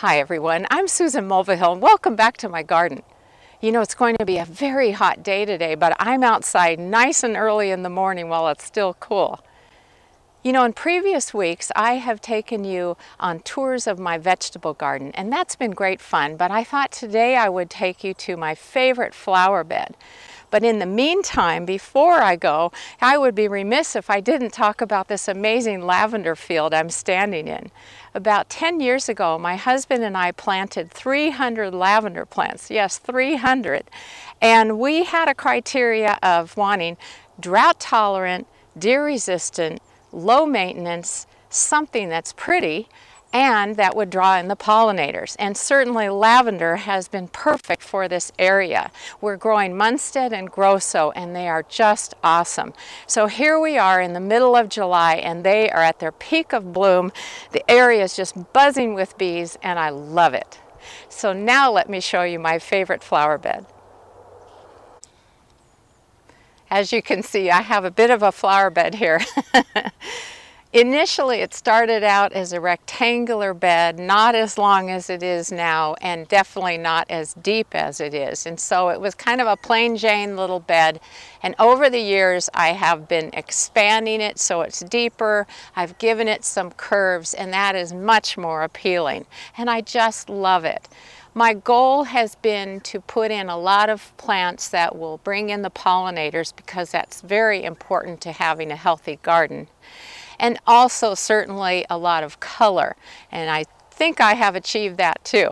Hi everyone, I'm Susan Mulvihill and welcome back to my garden. You know, it's going to be a very hot day today, but I'm outside nice and early in the morning while it's still cool. You know, in previous weeks, I have taken you on tours of my vegetable garden, and that's been great fun, but I thought today I would take you to my favorite flower bed. But in the meantime, before I go, I would be remiss if I didn't talk about this amazing lavender field I'm standing in. About 10 years ago, my husband and I planted 300 lavender plants. Yes, 300. And we had a criteria of wanting drought tolerant, deer resistant, low maintenance, something that's pretty, and that would draw in the pollinators. And certainly lavender has been perfect for this area. We're growing Munstead and Grosso, and they are just awesome. So here we are in the middle of July, and they are at their peak of bloom. The area is just buzzing with bees, and I love it. So now let me show you my favorite flower bed. As you can see, I have a bit of a flower bed here. Initially, it started out as a rectangular bed, not as long as it is now, and definitely not as deep as it is. And so it was kind of a plain Jane little bed. And over the years, I have been expanding it so it's deeper. I've given it some curves, and that is much more appealing. And I just love it. My goal has been to put in a lot of plants that will bring in the pollinators, because that's very important to having a healthy garden. And also certainly a lot of color, and I think I have achieved that too.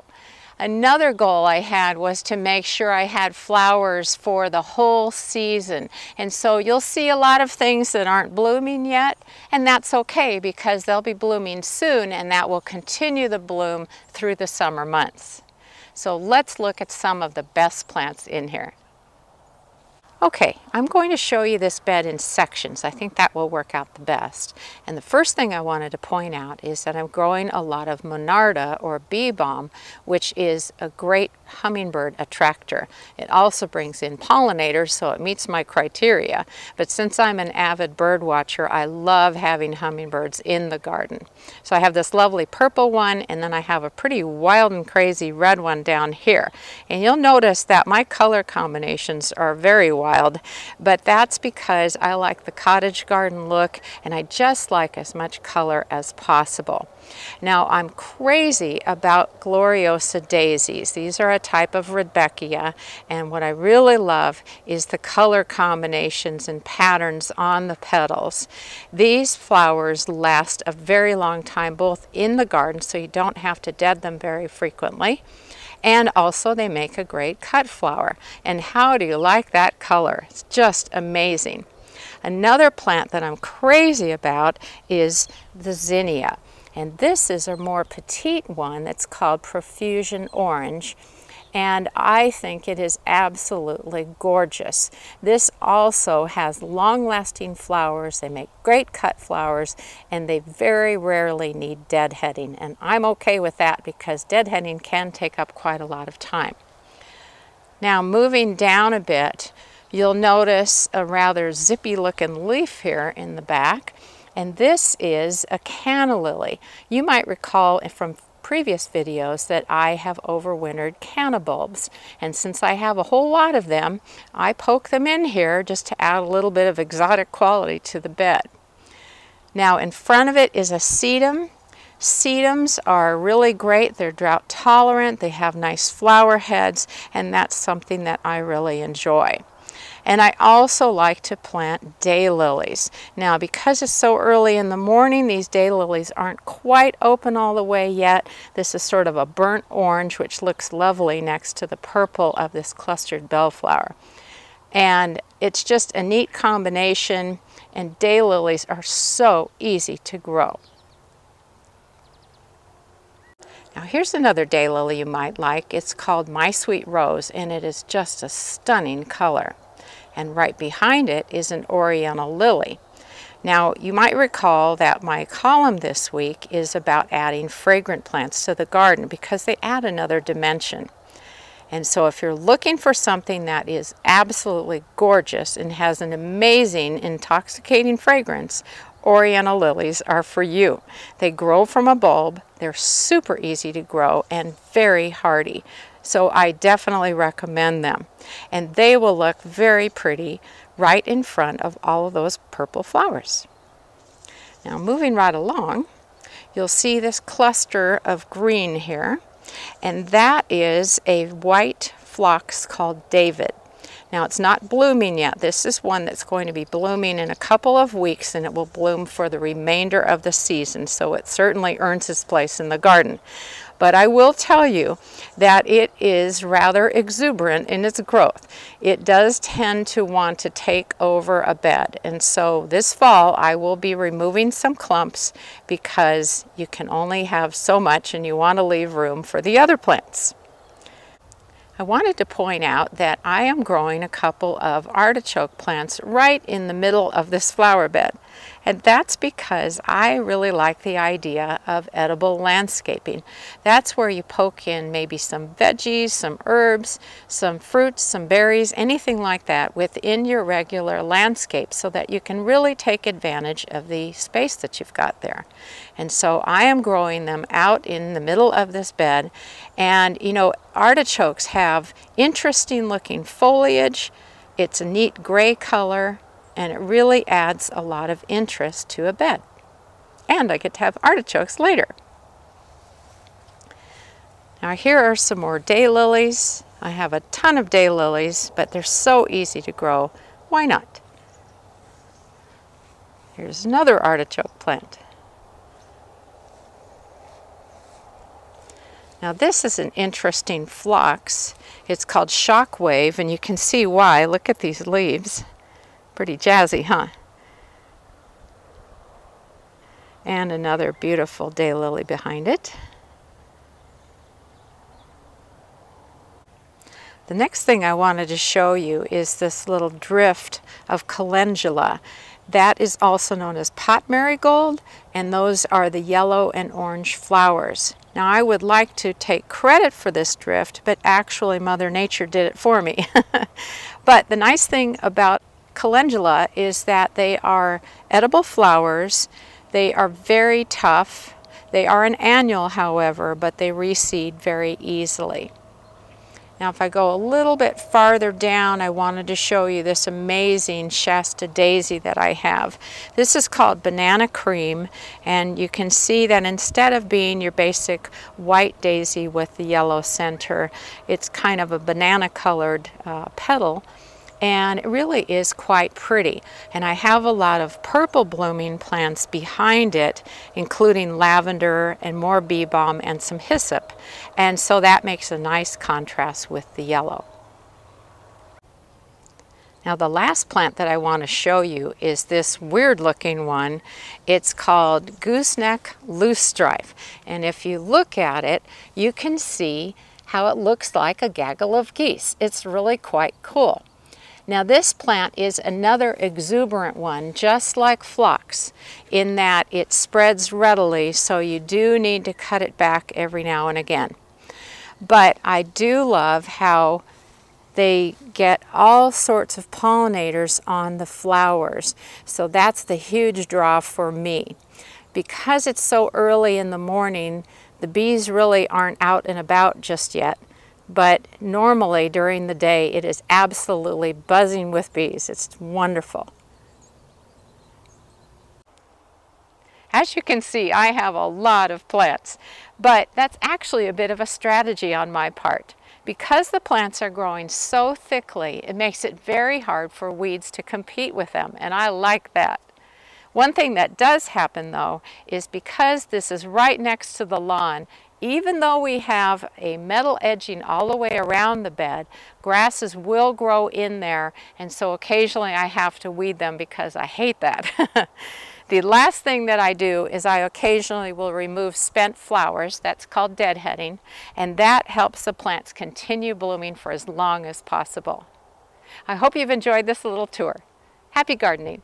Another goal I had was to make sure I had flowers for the whole season, and so you'll see a lot of things that aren't blooming yet, and that's okay because they'll be blooming soon, and that will continue the bloom through the summer months. So let's look at some of the best plants in here. Okay, I'm going to show you this bed in sections. I think that will work out the best. And the first thing I wanted to point out is that I'm growing a lot of Monarda or bee balm, which is a great hummingbird attractor. It also brings in pollinators, so it meets my criteria. But since I'm an avid bird watcher, I love having hummingbirds in the garden. So I have this lovely purple one, and then I have a pretty wild and crazy red one down here. And you'll notice that my color combinations are very wild. But that's because I like the cottage garden look, and I just like as much color as possible. Now, I'm crazy about Gloriosa Daisies. These are a type of Rudbeckia, and what I really love is the color combinations and patterns on the petals. These flowers last a very long time, both in the garden, so you don't have to dead them very frequently. And also they make a great cut flower. And how do you like that color? It's just amazing. Another plant that I'm crazy about is the Zinnia. And this is a more petite one that's called Profusion Orange. And I think it is absolutely gorgeous. This also has long-lasting flowers. They make great cut flowers, and they very rarely need deadheading. And I'm okay with that because deadheading can take up quite a lot of time. Now, moving down a bit, you'll notice a rather zippy-looking leaf here in the back. And this is a canna lily. You might recall from previous videos that I have overwintered canna bulbs, and since I have a whole lot of them, I poke them in here just to add a little bit of exotic quality to the bed. Now in front of it is a sedum. Sedums are really great. They're drought tolerant, they have nice flower heads, and that's something that I really enjoy. And I also like to plant daylilies. Now, because it's so early in the morning, these daylilies aren't quite open all the way yet. This is sort of a burnt orange, which looks lovely next to the purple of this clustered bellflower. And it's just a neat combination, and daylilies are so easy to grow. Now here's another daylily you might like. It's called My Sweet Rose, and it is just a stunning color. And right behind it is an Oriental Lily. Now, you might recall that my column this week is about adding fragrant plants to the garden because they add another dimension. And so if you're looking for something that is absolutely gorgeous and has an amazing, intoxicating fragrance, Oriental Lilies are for you. They grow from a bulb, they're super easy to grow and very hardy. So I definitely recommend them. And they will look very pretty right in front of all of those purple flowers. Now moving right along, you'll see this cluster of green here, and that is a white phlox called David. Now it's not blooming yet. This is one that's going to be blooming in a couple of weeks, and it will bloom for the remainder of the season, so it certainly earns its place in the garden. But I will tell you that it is rather exuberant in its growth. It does tend to want to take over a bed, and so this fall I will be removing some clumps because you can only have so much and you want to leave room for the other plants. I wanted to point out that I am growing a couple of artichoke plants right in the middle of this flower bed. And that's because I really like the idea of edible landscaping. That's where you poke in maybe some veggies, some herbs, some fruits, some berries, anything like that within your regular landscape so that you can really take advantage of the space that you've got there. And so I am growing them out in the middle of this bed. And you know, artichokes have interesting looking foliage. It's a neat gray color, and it really adds a lot of interest to a bed. And I get to have artichokes later. Now here are some more daylilies. I have a ton of daylilies, but they're so easy to grow. Why not? Here's another artichoke plant. Now this is an interesting phlox. It's called Shockwave, and you can see why. Look at these leaves. Pretty jazzy, huh? And another beautiful daylily behind it. The next thing I wanted to show you is this little drift of Calendula. That is also known as pot marigold, and those are the yellow and orange flowers. Now I would like to take credit for this drift, but actually Mother Nature did it for me. But the nice thing about Calendula is that they are edible flowers. They are very tough. They are an annual, however, but they reseed very easily. Now if I go a little bit farther down, I wanted to show you this amazing Shasta Daisy that I have. This is called Banana Cream, and you can see that instead of being your basic white daisy with the yellow center, it's kind of a banana colored petal. And it really is quite pretty. And I have a lot of purple blooming plants behind it, including lavender and more bee balm and some hyssop. And so that makes a nice contrast with the yellow. Now the last plant that I want to show you is this weird looking one. It's called Gooseneck Loosestrife. And if you look at it, you can see how it looks like a gaggle of geese. It's really quite cool. Now this plant is another exuberant one, just like phlox, in that it spreads readily, so you do need to cut it back every now and again. But I do love how they get all sorts of pollinators on the flowers, so that's the huge draw for me. Because it's so early in the morning, the bees really aren't out and about just yet. But normally during the day it is absolutely buzzing with bees. It's wonderful. As you can see, I have a lot of plants, but that's actually a bit of a strategy on my part. Because the plants are growing so thickly, it makes it very hard for weeds to compete with them, and I like that. One thing that does happen though is because this is right next to the lawn, even though we have a metal edging all the way around the bed, grasses will grow in there, and so occasionally I have to weed them because I hate that. The last thing that I do is I occasionally will remove spent flowers. That's called deadheading, and that helps the plants continue blooming for as long as possible. I hope you've enjoyed this little tour. Happy gardening!